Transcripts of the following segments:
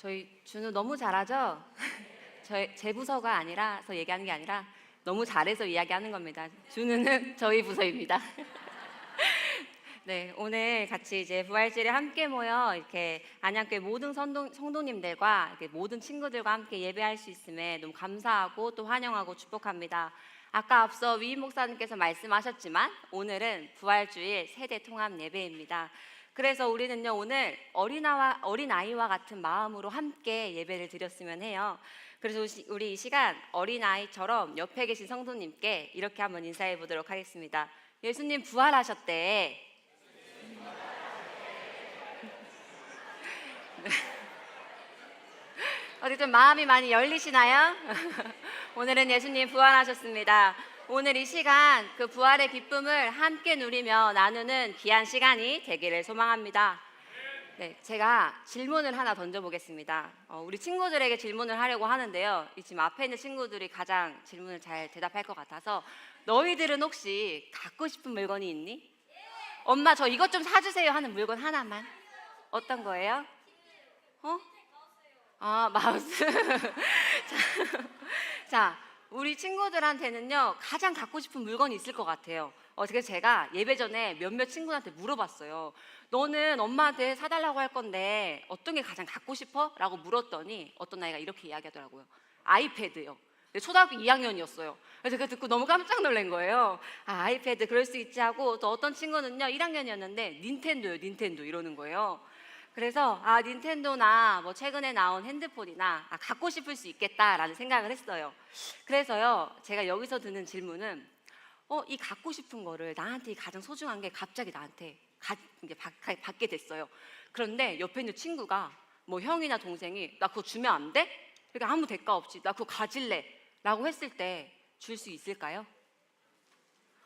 저희 준우 너무 잘하죠? 제 부서가 아니라서 얘기하는 게 아니라 너무 잘해서 이야기하는 겁니다. 준우는 저희 부서입니다. 네, 오늘 같이 이제 부활절에 함께 모여 이렇게 안양교회 모든 성도님들과 이렇게 모든 친구들과 함께 예배할 수 있음에 너무 감사하고 또 환영하고 축복합니다. 아까 앞서 위임 목사님께서 말씀하셨지만 오늘은 부활주일 세대 통합 예배입니다. 그래서 우리는요 오늘 어린아이와 같은 마음으로 함께 예배를 드렸으면 해요. 그래서 우리 이 시간 어린아이처럼 옆에 계신 성도님께 이렇게 한번 인사해 보도록 하겠습니다. 예수님 부활하셨대. 어디 좀 마음이 많이 열리시나요? 오늘은 예수님 부활하셨습니다. 오늘 이 시간 그 부활의 기쁨을 함께 누리며 나누는 귀한 시간이 되기를 소망합니다. 네, 제가 질문을 하나 던져보겠습니다. 우리 친구들에게 질문을 하려고 하는데요. 지금 앞에 있는 친구들이 가장 질문을 잘 대답할 것 같아서 너희들은 혹시 갖고 싶은 물건이 있니? 엄마 저 이것 좀 사주세요 하는 물건 하나만. 어떤 거예요? 마우스. 자, 우리 친구들한테는요 가장 갖고 싶은 물건이 있을 것 같아요. 그래서 제가 예배 전에 몇몇 친구한테 물어봤어요. 너는 엄마한테 사달라고 할 건데 어떤 게 가장 갖고 싶어? 라고 물었더니 어떤 아이가 이렇게 이야기하더라고요. 아이패드요. 초등학교 2학년이었어요. 그래서 그거 듣고 너무 깜짝 놀란 거예요. 아이패드 그럴 수 있지 하고, 또 어떤 친구는요 1학년이었는데 닌텐도요, 닌텐도 이러는 거예요. 그래서 닌텐도나 뭐 최근에 나온 핸드폰이나 갖고 싶을 수 있겠다라는 생각을 했어요. 그래서요 제가 여기서 드는 질문은 이 갖고 싶은 거를 나한테 가장 소중한 게 갑자기 나한테 이제 받게 됐어요. 그런데 옆에 있는 친구가 뭐 형이나 동생이 나 그거 주면 안 돼? 그러니까 아무 대가 없이 나 그거 가질래 라고 했을 때 줄 수 있을까요?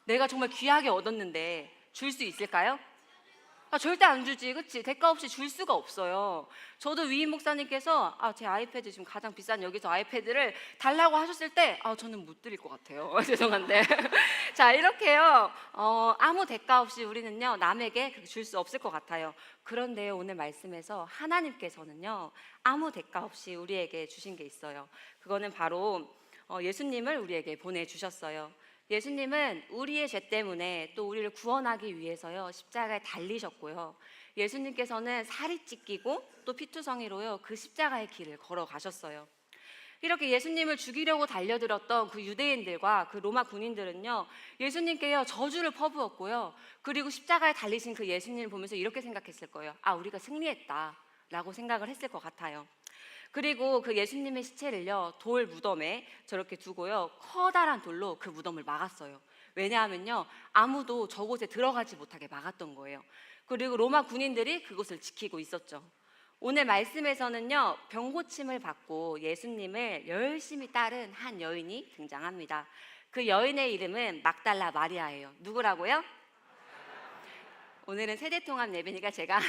내가 정말 귀하게 얻었는데 줄 수 있을까요? 절대 안 주지, 그치? 대가 없이 줄 수가 없어요. 저도 위임 목사님께서 제 아이패드 지금 가장 비싼 여기서 아이패드를 달라고 하셨을 때 저는 못 드릴 것 같아요. 죄송한데. 자, 이렇게요 아무 대가 없이 우리는요 남에게 줄 수 없을 것 같아요. 그런데 오늘 말씀에서 하나님께서는요 아무 대가 없이 우리에게 주신 게 있어요. 그거는 바로 예수님을 우리에게 보내주셨어요. 예수님은 우리의 죄 때문에 또 우리를 구원하기 위해서요 십자가에 달리셨고요. 예수님께서는 살이 찢기고 또 피투성이로요 그 십자가의 길을 걸어가셨어요. 이렇게 예수님을 죽이려고 달려들었던 그 유대인들과 그 로마 군인들은요 예수님께요 저주를 퍼부었고요. 그리고 십자가에 달리신 그 예수님을 보면서 이렇게 생각했을 거예요. 우리가 승리했다 라고 생각을 했을 것 같아요. 그리고 그 예수님의 시체를요 돌 무덤에 저렇게 두고요 커다란 돌로 그 무덤을 막았어요. 왜냐하면요 아무도 저곳에 들어가지 못하게 막았던 거예요. 그리고 로마 군인들이 그곳을 지키고 있었죠. 오늘 말씀에서는요 병고침을 받고 예수님을 열심히 따른 한 여인이 등장합니다. 그 여인의 이름은 막달라 마리아예요. 누구라고요? 오늘은 세대통합 예배니까 제가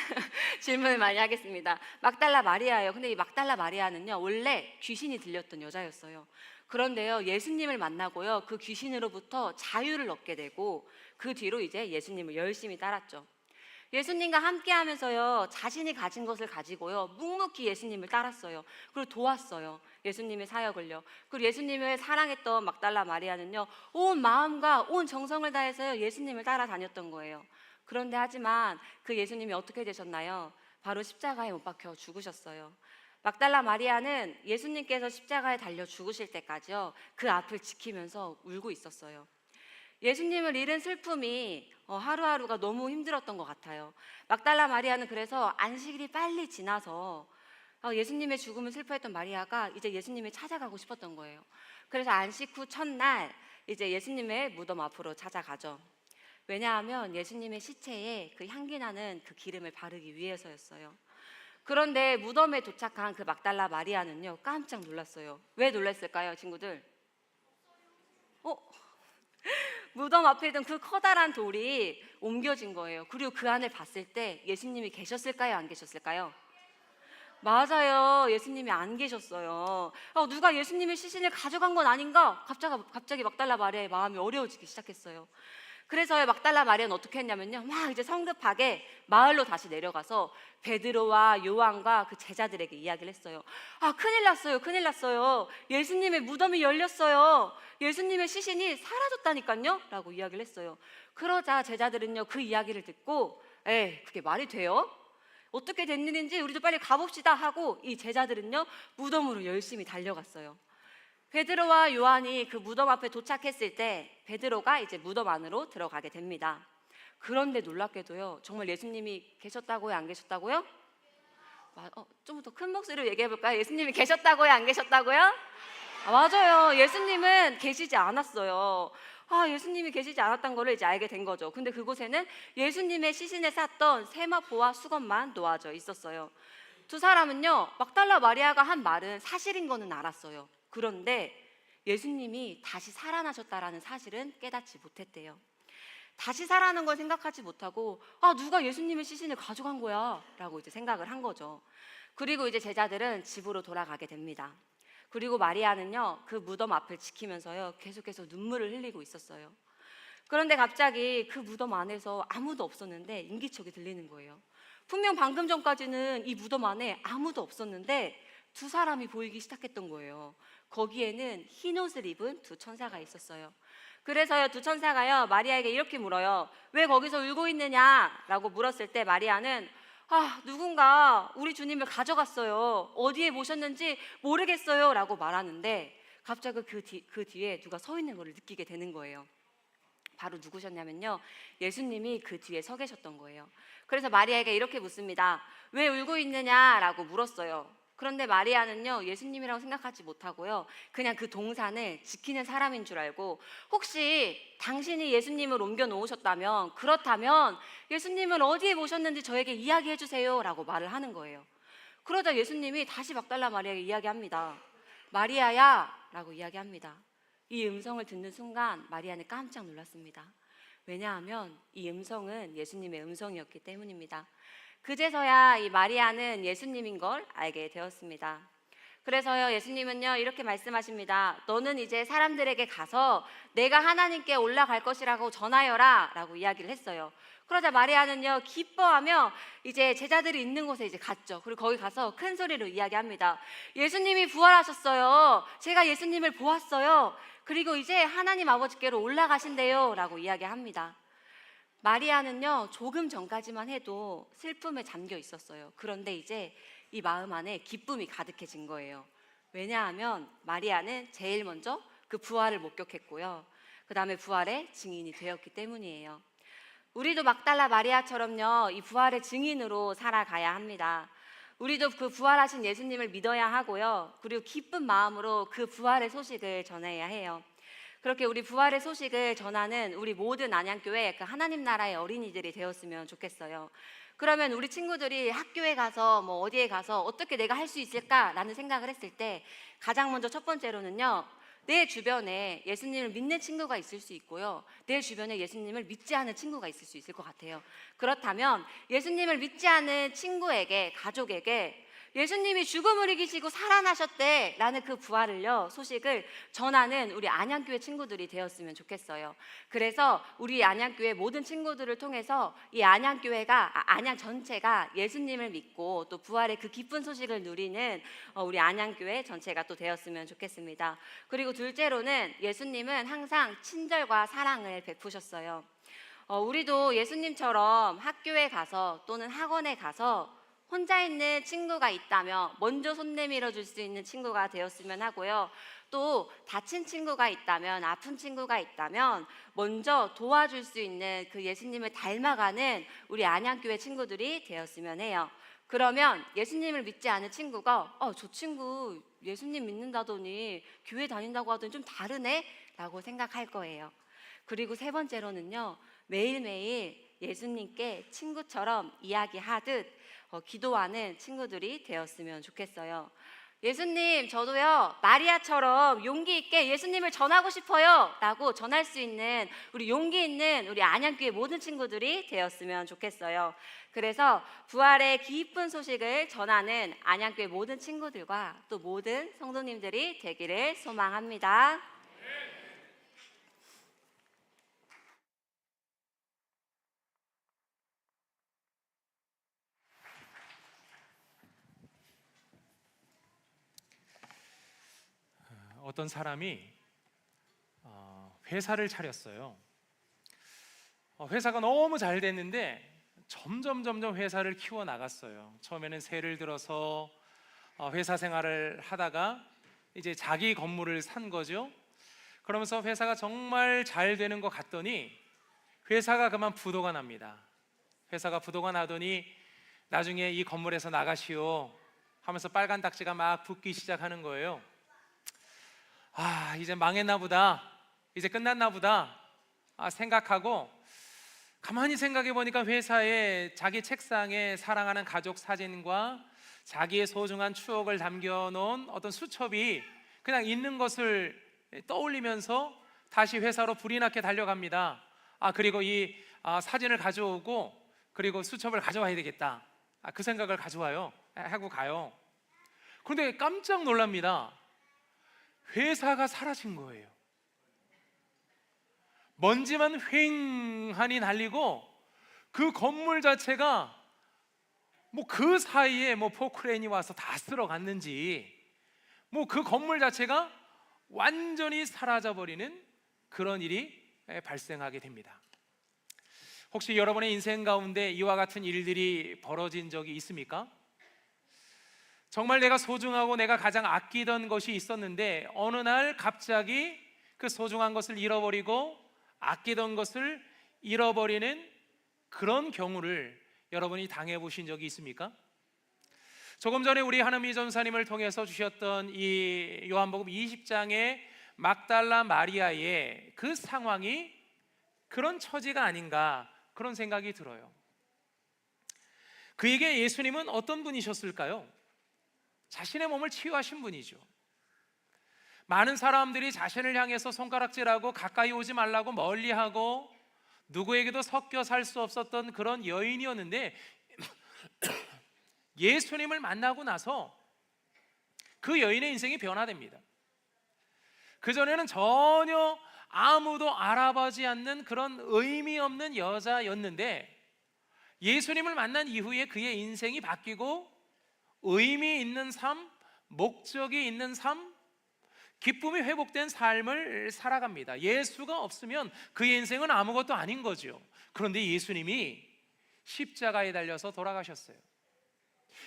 질문을 많이 하겠습니다. 막달라 마리아예요. 근데 이 막달라 마리아는요 원래 귀신이 들렸던 여자였어요. 그런데요 예수님을 만나고요 그 귀신으로부터 자유를 얻게 되고 그 뒤로 이제 예수님을 열심히 따랐죠. 예수님과 함께 하면서요 자신이 가진 것을 가지고요 묵묵히 예수님을 따랐어요. 그리고 도왔어요, 예수님의 사역을요. 그리고 예수님을 사랑했던 막달라 마리아는요 온 마음과 온 정성을 다해서요 예수님을 따라다녔던 거예요. 그런데 하지만 그 예수님이 어떻게 되셨나요? 바로 십자가에 못 박혀 죽으셨어요. 막달라 마리아는 예수님께서 십자가에 달려 죽으실 때까지요 그 앞을 지키면서 울고 있었어요. 예수님을 잃은 슬픔이 하루하루가 너무 힘들었던 것 같아요. 막달라 마리아는 그래서 안식일이 빨리 지나서 예수님의 죽음을 슬퍼했던 마리아가 이제 예수님을 찾아가고 싶었던 거예요. 그래서 안식 후 첫날 이제 예수님의 무덤 앞으로 찾아가죠. 왜냐하면 예수님의 시체에 그 향기 나는 그 기름을 바르기 위해서였어요. 그런데 무덤에 도착한 그 막달라 마리아는요 깜짝 놀랐어요. 왜 놀랐을까요, 친구들? 무덤 앞에 있던 그 커다란 돌이 옮겨진 거예요. 그리고 그 안을 봤을 때 예수님이 계셨을까요, 안 계셨을까요? 맞아요, 예수님이 안 계셨어요. 누가 예수님의 시신을 가져간 건 아닌가? 갑자기 막달라 마리아의 마음이 어려워지기 시작했어요. 그래서 막달라 마리아는 어떻게 했냐면요, 막 이제 성급하게 마을로 다시 내려가서 베드로와 요한과 그 제자들에게 이야기를 했어요. 아, 큰일 났어요, 큰일 났어요. 예수님의 무덤이 열렸어요. 예수님의 시신이 사라졌다니까요 라고 이야기를 했어요. 그러자 제자들은요, 그 이야기를 듣고, 에이, 그게 말이 돼요? 어떻게 된 일인지 우리도 빨리 가봅시다 하고 이 제자들은요, 무덤으로 열심히 달려갔어요. 베드로와 요한이 그 무덤 앞에 도착했을 때 베드로가 이제 무덤 안으로 들어가게 됩니다. 그런데 놀랍게도요, 정말 예수님이 계셨다고요, 안 계셨다고요? 좀 더 큰 목소리로 얘기해 볼까요? 예수님이 계셨다고요, 안 계셨다고요? 아, 맞아요. 예수님은 계시지 않았어요. 예수님이 계시지 않았던 거를 이제 알게 된 거죠. 근데 그곳에는 예수님의 시신을 쌌던 세마포와 수건만 놓아져 있었어요. 두 사람은요, 막달라 마리아가 한 말은 사실인 거는 알았어요. 그런데 예수님이 다시 살아나셨다라는 사실은 깨닫지 못했대요. 다시 살아난 걸 생각하지 못하고, 누가 예수님의 시신을 가져간 거야 라고 이제 생각을 한 거죠. 그리고 이제 제자들은 집으로 돌아가게 됩니다. 그리고 마리아는요, 그 무덤 앞을 지키면서요, 계속해서 눈물을 흘리고 있었어요. 그런데 갑자기 그 무덤 안에서 아무도 없었는데 인기척이 들리는 거예요. 분명 방금 전까지는 이 무덤 안에 아무도 없었는데 두 사람이 보이기 시작했던 거예요. 거기에는 흰 옷을 입은 두 천사가 있었어요. 그래서요, 두 천사가요, 마리아에게 이렇게 물어요. 왜 거기서 울고 있느냐라고 물었을 때 마리아는, 누군가 우리 주님을 가져갔어요. 어디에 모셨는지 모르겠어요 라고 말하는데, 갑자기 그 뒤에 누가 서 있는 걸 느끼게 되는 거예요. 바로 누구셨냐면요, 예수님이 그 뒤에 서 계셨던 거예요. 그래서 마리아에게 이렇게 묻습니다. 왜 울고 있느냐라고 물었어요. 그런데 마리아는요, 예수님이라고 생각하지 못하고요, 그냥 그 동산을 지키는 사람인 줄 알고, 혹시 당신이 예수님을 옮겨 놓으셨다면, 그렇다면 예수님을 어디에 모셨는지 저에게 이야기해 주세요 라고 말을 하는 거예요. 그러자 예수님이 다시 막달라 마리아에게 이야기합니다. 마리아야 라고 이야기합니다. 이 음성을 듣는 순간 마리아는 깜짝 놀랐습니다. 왜냐하면 이 음성은 예수님의 음성이었기 때문입니다. 그제서야 이 마리아는 예수님인 걸 알게 되었습니다. 그래서요, 예수님은요, 이렇게 말씀하십니다. 너는 이제 사람들에게 가서 내가 하나님께 올라갈 것이라고 전하여라 라고 이야기를 했어요. 그러자 마리아는요, 기뻐하며 이제 제자들이 있는 곳에 이제 갔죠. 그리고 거기 가서 큰 소리로 이야기합니다. 예수님이 부활하셨어요. 제가 예수님을 보았어요. 그리고 이제 하나님 아버지께로 올라가신대요 라고 이야기합니다. 마리아는요, 조금 전까지만 해도 슬픔에 잠겨 있었어요. 그런데 이제 이 마음 안에 기쁨이 가득해진 거예요. 왜냐하면 마리아는 제일 먼저 그 부활을 목격했고요, 그 다음에 부활의 증인이 되었기 때문이에요. 우리도 막달라 마리아처럼요, 이 부활의 증인으로 살아가야 합니다. 우리도 그 부활하신 예수님을 믿어야 하고요, 그리고 기쁜 마음으로 그 부활의 소식을 전해야 해요. 그렇게 우리 부활의 소식을 전하는 우리 모든 안양교회 그 하나님 나라의 어린이들이 되었으면 좋겠어요. 그러면 우리 친구들이 학교에 가서 뭐 어디에 가서 어떻게 내가 할 수 있을까라는 생각을 했을 때, 가장 먼저 첫 번째로는요, 내 주변에 예수님을 믿는 친구가 있을 수 있고요, 내 주변에 예수님을 믿지 않은 친구가 있을 수 있을 것 같아요. 그렇다면 예수님을 믿지 않은 친구에게, 가족에게 예수님이 죽음을 이기시고 살아나셨대 라는 그 부활을요, 소식을 전하는 우리 안양교회 친구들이 되었으면 좋겠어요. 그래서 우리 안양교회 모든 친구들을 통해서 이 안양교회가, 안양 전체가 예수님을 믿고 또 부활의 그 기쁜 소식을 누리는 우리 안양교회 전체가 또 되었으면 좋겠습니다. 그리고 둘째로는 예수님은 항상 친절과 사랑을 베푸셨어요. 우리도 예수님처럼 학교에 가서 또는 학원에 가서 혼자 있는 친구가 있다면 먼저 손 내밀어 줄 수 있는 친구가 되었으면 하고요, 또 다친 친구가 있다면, 아픈 친구가 있다면 먼저 도와줄 수 있는 그 예수님을 닮아가는 우리 안양교회 친구들이 되었으면 해요. 그러면 예수님을 믿지 않은 친구가 저 친구 예수님 믿는다더니 교회 다닌다고 하더니 좀 다르네 라고 생각할 거예요. 그리고 세 번째로는요, 매일매일 예수님께 친구처럼 이야기하듯 기도하는 친구들이 되었으면 좋겠어요. 예수님, 저도요 마리아처럼 용기 있게 예수님을 전하고 싶어요 라고 전할 수 있는 우리 용기 있는 우리 안양교회 모든 친구들이 되었으면 좋겠어요. 그래서 부활의 기쁜 소식을 전하는 안양교회 모든 친구들과 또 모든 성도님들이 되기를 소망합니다. 어떤 사람이 회사를 차렸어요. 회사가 너무 잘 됐는데 점점 회사를 키워 나갔어요. 처음에는 세를 들어서 회사 생활을 하다가 이제 자기 건물을 산 거죠. 그러면서 회사가 정말 잘 되는 것 같더니 회사가 그만 부도가 납니다. 회사가 부도가 나더니 나중에 이 건물에서 나가시오 하면서 빨간 딱지가 막 붙기 시작하는 거예요. 아, 이제 망했나 보다, 이제 끝났나 보다 생각하고 가만히 생각해 보니까 회사에 자기 책상에 사랑하는 가족 사진과 자기의 소중한 추억을 담겨놓은 어떤 수첩이 그냥 있는 것을 떠올리면서 다시 회사로 불이 나게 달려갑니다. 그리고 이 사진을 가져오고 그리고 수첩을 가져와야 되겠다, 그 생각을 가져와요. 하고 가요. 그런데 깜짝 놀랍니다. 회사가 사라진 거예요. 먼지만 휑하니 날리고 그 건물 자체가 그 사이에 포크레인이 와서 다 쓸어갔는지 그 건물 자체가 완전히 사라져버리는 그런 일이 발생하게 됩니다. 혹시 여러분의 인생 가운데 이와 같은 일들이 벌어진 적이 있습니까? 정말 내가 소중하고 내가 가장 아끼던 것이 있었는데 어느 날 갑자기 그 소중한 것을 잃어버리고 아끼던 것을 잃어버리는 그런 경우를 여러분이 당해보신 적이 있습니까? 조금 전에 우리 하나미 전사님을 통해서 주셨던 이 요한복음 20장의 막달라 마리아의 그 상황이 그런 처지가 아닌가, 그런 생각이 들어요. 그에게 예수님은 어떤 분이셨을까요? 자신의 몸을 치유하신 분이죠. 많은 사람들이 자신을 향해서 손가락질하고 가까이 오지 말라고 멀리하고 누구에게도 섞여 살 수 없었던 그런 여인이었는데 예수님을 만나고 나서 그 여인의 인생이 변화됩니다. 그전에는 전혀 아무도 알아보지 않는 그런 의미 없는 여자였는데 예수님을 만난 이후에 그의 인생이 바뀌고 의미 있는 삶, 목적이 있는 삶, 기쁨이 회복된 삶을 살아갑니다. 예수가 없으면 그의 인생은 아무것도 아닌 거죠. 그런데 예수님이 십자가에 달려서 돌아가셨어요.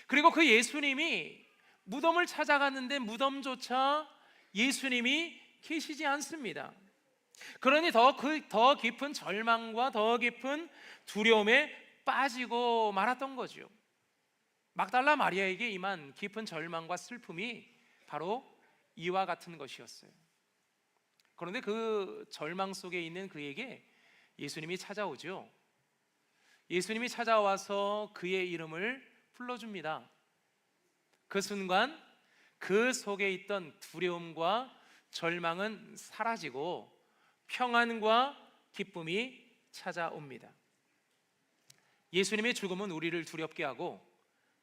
그리고 그 예수님이 무덤을 찾아갔는데 무덤조차 예수님이 계시지 않습니다. 그러니 더 깊은 절망과 더 깊은 두려움에 빠지고 말았던 거죠. 막달라 마리아에게 임한 깊은 절망과 슬픔이 바로 이와 같은 것이었어요. 그런데 그 절망 속에 있는 그에게 예수님이 찾아오죠. 예수님이 찾아와서 그의 이름을 불러줍니다. 그 순간 그 속에 있던 두려움과 절망은 사라지고 평안과 기쁨이 찾아옵니다. 예수님의 죽음은 우리를 두렵게 하고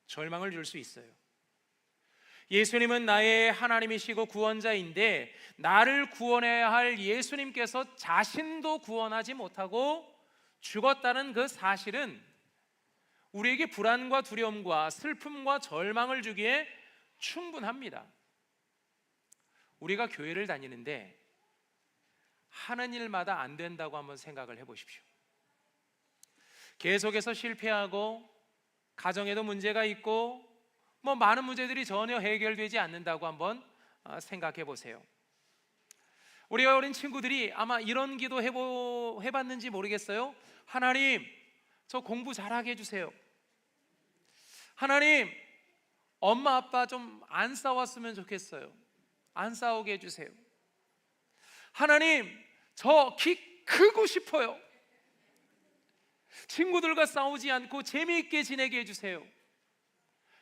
절망을 줄 수 있어요. 예수님은 나의 하나님이시고 구원자인데 나를 구원해야 할 예수님께서 자신도 구원하지 못하고 죽었다는 그 사실은 우리에게 불안과 두려움과 슬픔과 절망을 주기에 충분합니다. 우리가 교회를 다니는데 하는 일마다 안 된다고 한번 생각을 해보십시오. 계속해서 실패하고 가정에도 문제가 있고 많은 문제들이 전혀 해결되지 않는다고 한번 생각해 보세요. 우리 어린 친구들이 아마 이런 기도 해봤는지 모르겠어요. 하나님, 저 공부 잘하게 해주세요. 하나님, 엄마 아빠 좀 안 싸웠으면 좋겠어요. 안 싸우게 해주세요. 하나님, 저 키 크고 싶어요. 친구들과 싸우지 않고 재미있게 지내게 해주세요.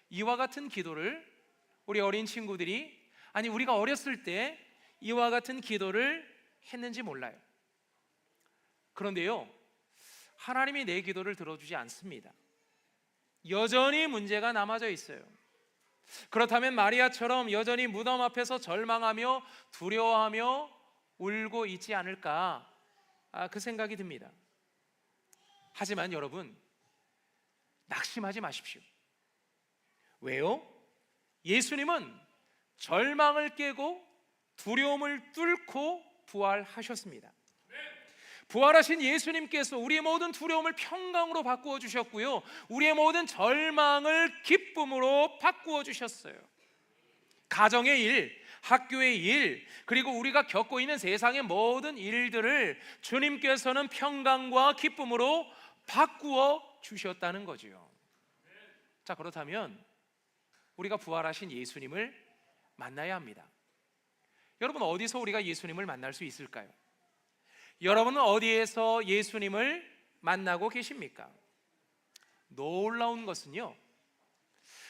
이와 같은 기도를 우리 어린 친구들이, 아니 우리가 어렸을 때 이와 같은 기도를 했는지 몰라요. 그런데요, 하나님이 내 기도를 들어주지 않습니다. 여전히 문제가 남아져 있어요. 그렇다면 마리아처럼 여전히 무덤 앞에서 절망하며 두려워하며 울고 있지 않을까, 그 생각이 듭니다. 하지만 여러분, 낙심하지 마십시오. 왜요? 예수님은 절망을 깨고 두려움을 뚫고 부활하셨습니다. 부활하신 예수님께서 우리의 모든 두려움을 평강으로 바꾸어 주셨고요, 우리의 모든 절망을 기쁨으로 바꾸어 주셨어요. 가정의 일, 학교의 일, 그리고 우리가 겪고 있는 세상의 모든 일들을 주님께서는 평강과 기쁨으로 바꾸어 주셨다는 거지요. 자, 그렇다면 우리가 부활하신 예수님을 만나야 합니다. 여러분, 어디서 우리가 예수님을 만날 수 있을까요? 여러분은 어디에서 예수님을 만나고 계십니까? 놀라운 것은요,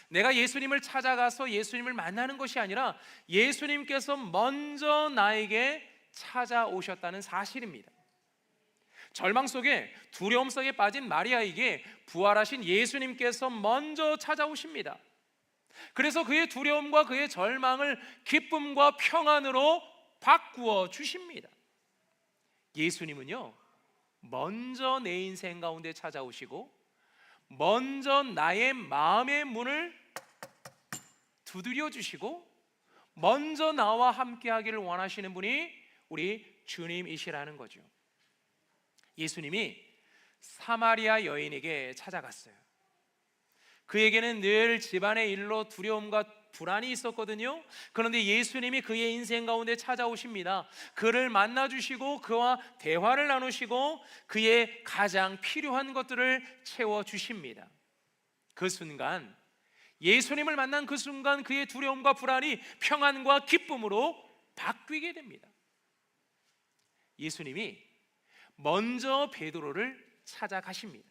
내가 예수님을 찾아가서 예수님을 만나는 것이 아니라 예수님께서 먼저 나에게 찾아오셨다는 사실입니다. 절망 속에, 두려움 속에 빠진 마리아에게 부활하신 예수님께서 먼저 찾아오십니다. 그래서 그의 두려움과 그의 절망을 기쁨과 평안으로 바꾸어 주십니다. 예수님은요, 먼저 내 인생 가운데 찾아오시고 먼저 나의 마음의 문을 두드려 주시고 먼저 나와 함께 하기를 원하시는 분이 우리 주님이시라는 거죠. 예수님이 사마리아 여인에게 찾아갔어요. 그에게는 늘 집안의 일로 두려움과 불안이 있었거든요. 그런데 예수님이 그의 인생 가운데 찾아오십니다. 그를 만나주시고 그와 대화를 나누시고 그의 가장 필요한 것들을 채워주십니다. 그 순간, 예수님을 만난 그 순간 그의 두려움과 불안이 평안과 기쁨으로 바뀌게 됩니다. 예수님이 먼저 베드로를 찾아가십니다.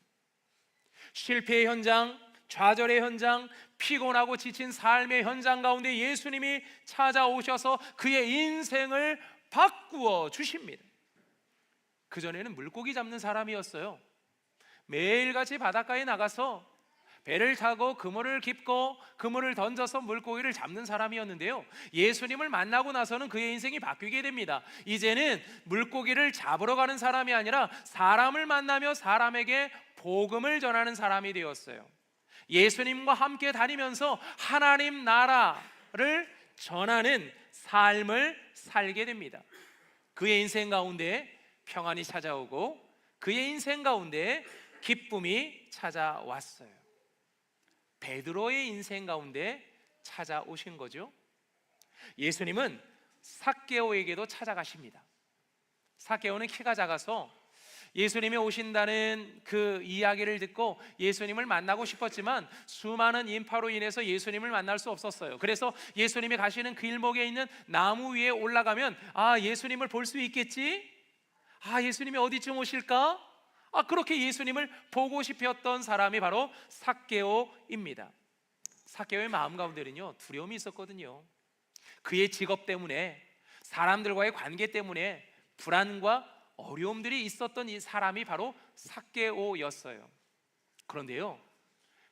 실패의 현장, 좌절의 현장, 피곤하고 지친 삶의 현장 가운데 예수님이 찾아오셔서 그의 인생을 바꾸어 주십니다. 그전에는 물고기 잡는 사람이었어요. 매일같이 바닷가에 나가서 배를 타고 그물을 깁고 그물을 던져서 물고기를 잡는 사람이었는데요, 예수님을 만나고 나서는 그의 인생이 바뀌게 됩니다. 이제는 물고기를 잡으러 가는 사람이 아니라 사람을 만나며 사람에게 복음을 전하는 사람이 되었어요. 예수님과 함께 다니면서 하나님 나라를 전하는 삶을 살게 됩니다. 그의 인생 가운데 평안이 찾아오고 그의 인생 가운데 기쁨이 찾아왔어요. 베드로의 인생 가운데 찾아오신 거죠. 예수님은 삭개오에게도 찾아가십니다. 삭개오는 키가 작아서 예수님이 오신다는 그 이야기를 듣고 예수님을 만나고 싶었지만 수많은 인파로 인해서 예수님을 만날 수 없었어요. 그래서 예수님이 가시는 그 길목에 있는 나무 위에 올라가면 예수님을 볼 수 있겠지? 예수님이 어디쯤 오실까? 그렇게 예수님을 보고 싶었던 사람이 바로 삭개오입니다. 삭개오의 마음 가운데는요, 두려움이 있었거든요. 그의 직업 때문에, 사람들과의 관계 때문에 불안과 어려움들이 있었던 이 사람이 바로 삭개오였어요. 그런데요,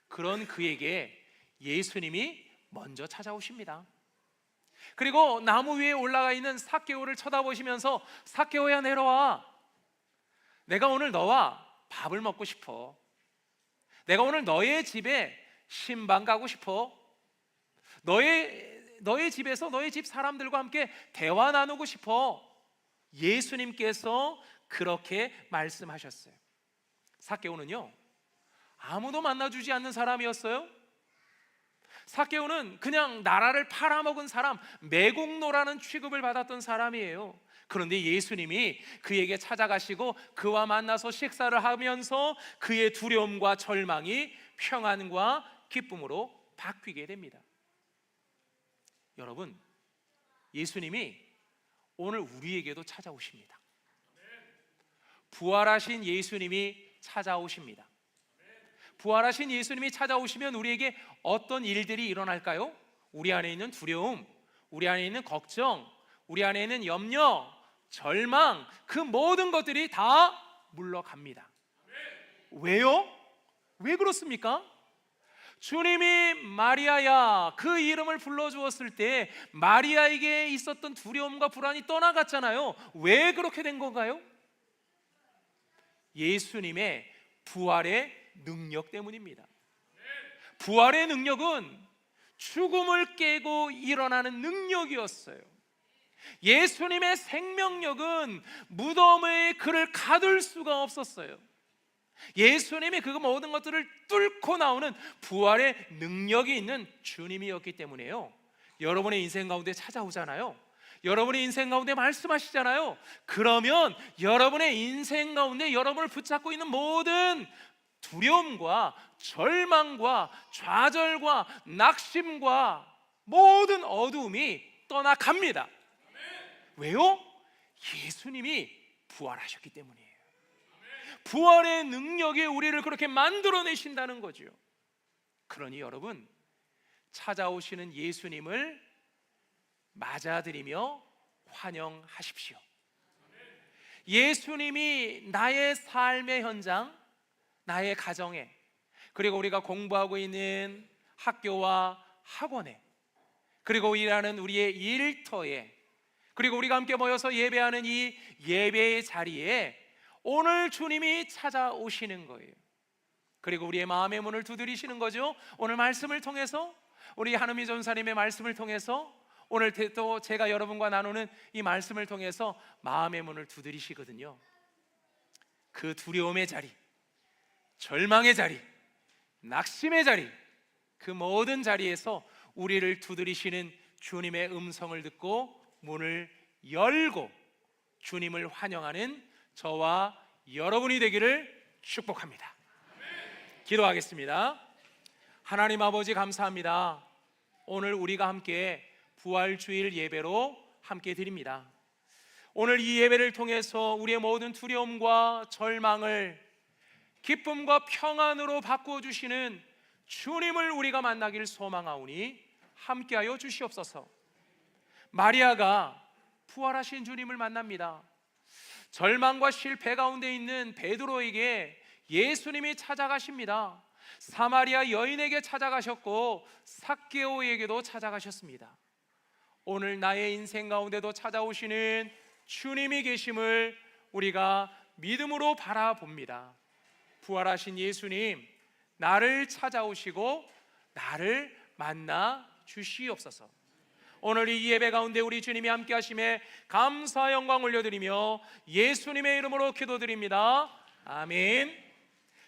그런 그에게 예수님이 먼저 찾아오십니다. 그리고 나무 위에 올라가 있는 삭개오를 쳐다보시면서, 삭개오야, 내려와. 내가 오늘 너와 밥을 먹고 싶어. 내가 오늘 너의 집에 신방 가고 싶어. 너의 집에서 너의 집 사람들과 함께 대화 나누고 싶어. 예수님께서 그렇게 말씀하셨어요. 삭개오는요, 아무도 만나주지 않는 사람이었어요. 삭개오는 그냥 나라를 팔아먹은 사람, 매국노라는 취급을 받았던 사람이에요. 그런데 예수님이 그에게 찾아가시고 그와 만나서 식사를 하면서 그의 두려움과 절망이 평안과 기쁨으로 바뀌게 됩니다. 여러분, 예수님이 오늘 우리에게도 찾아오십니다. 부활하신 예수님이 찾아오십니다. 부활하신 예수님이 찾아오시면 우리에게 어떤 일들이 일어날까요? 우리 안에 있는 두려움, 우리 안에 있는 걱정, 우리 안에 있는 염려, 절망, 그 모든 것들이 다 물러갑니다. 왜요? 왜 그렇습니까? 주님이 마리아야, 그 이름을 불러주었을 때 마리아에게 있었던 두려움과 불안이 떠나갔잖아요. 왜 그렇게 된 건가요? 예수님의 부활의 능력 때문입니다. 부활의 능력은 죽음을 깨고 일어나는 능력이었어요. 예수님의 생명력은 무덤에 그를 가둘 수가 없었어요. 예수님이 그 모든 것들을 뚫고 나오는 부활의 능력이 있는 주님이었기 때문에요. 여러분의 인생 가운데 찾아오잖아요. 여러분의 인생 가운데 말씀하시잖아요. 그러면 여러분의 인생 가운데 여러분을 붙잡고 있는 모든 두려움과 절망과 좌절과 낙심과 모든 어두움이 떠나갑니다. 왜요? 예수님이 부활하셨기 때문이에요. 부활의 능력이 우리를 그렇게 만들어내신다는 거죠. 그러니 여러분, 찾아오시는 예수님을 맞아들이며 환영하십시오. 예수님이 나의 삶의 현장, 나의 가정에, 그리고 우리가 공부하고 있는 학교와 학원에, 그리고 일하는 우리의 일터에, 그리고 우리가 함께 모여서 예배하는 이 예배의 자리에 오늘 주님이 찾아오시는 거예요. 그리고 우리의 마음의 문을 두드리시는 거죠. 오늘 말씀을 통해서, 우리 한은미 전사님의 말씀을 통해서, 오늘 또 제가 여러분과 나누는 이 말씀을 통해서 마음의 문을 두드리시거든요. 그 두려움의 자리, 절망의 자리, 낙심의 자리, 그 모든 자리에서 우리를 두드리시는 주님의 음성을 듣고 문을 열고 주님을 환영하는 저와 여러분이 되기를 축복합니다. 기도하겠습니다. 하나님 아버지, 감사합니다. 오늘 우리가 함께 부활주일 예배로 함께 드립니다. 오늘 이 예배를 통해서 우리의 모든 두려움과 절망을 기쁨과 평안으로 바꿔주시는 주님을 우리가 만나길 소망하오니 함께하여 주시옵소서. 마리아가 부활하신 주님을 만납니다. 절망과 실패 가운데 있는 베드로에게 예수님이 찾아가십니다. 사마리아 여인에게 찾아가셨고 삭개오에게도 찾아가셨습니다. 오늘 나의 인생 가운데도 찾아오시는 주님이 계심을 우리가 믿음으로 바라봅니다. 부활하신 예수님, 나를 찾아오시고 나를 만나 주시옵소서. 오늘 이 예배 가운데 우리 주님이 함께 하심에 감사 영광 올려드리며 예수님의 이름으로 기도드립니다. 아멘.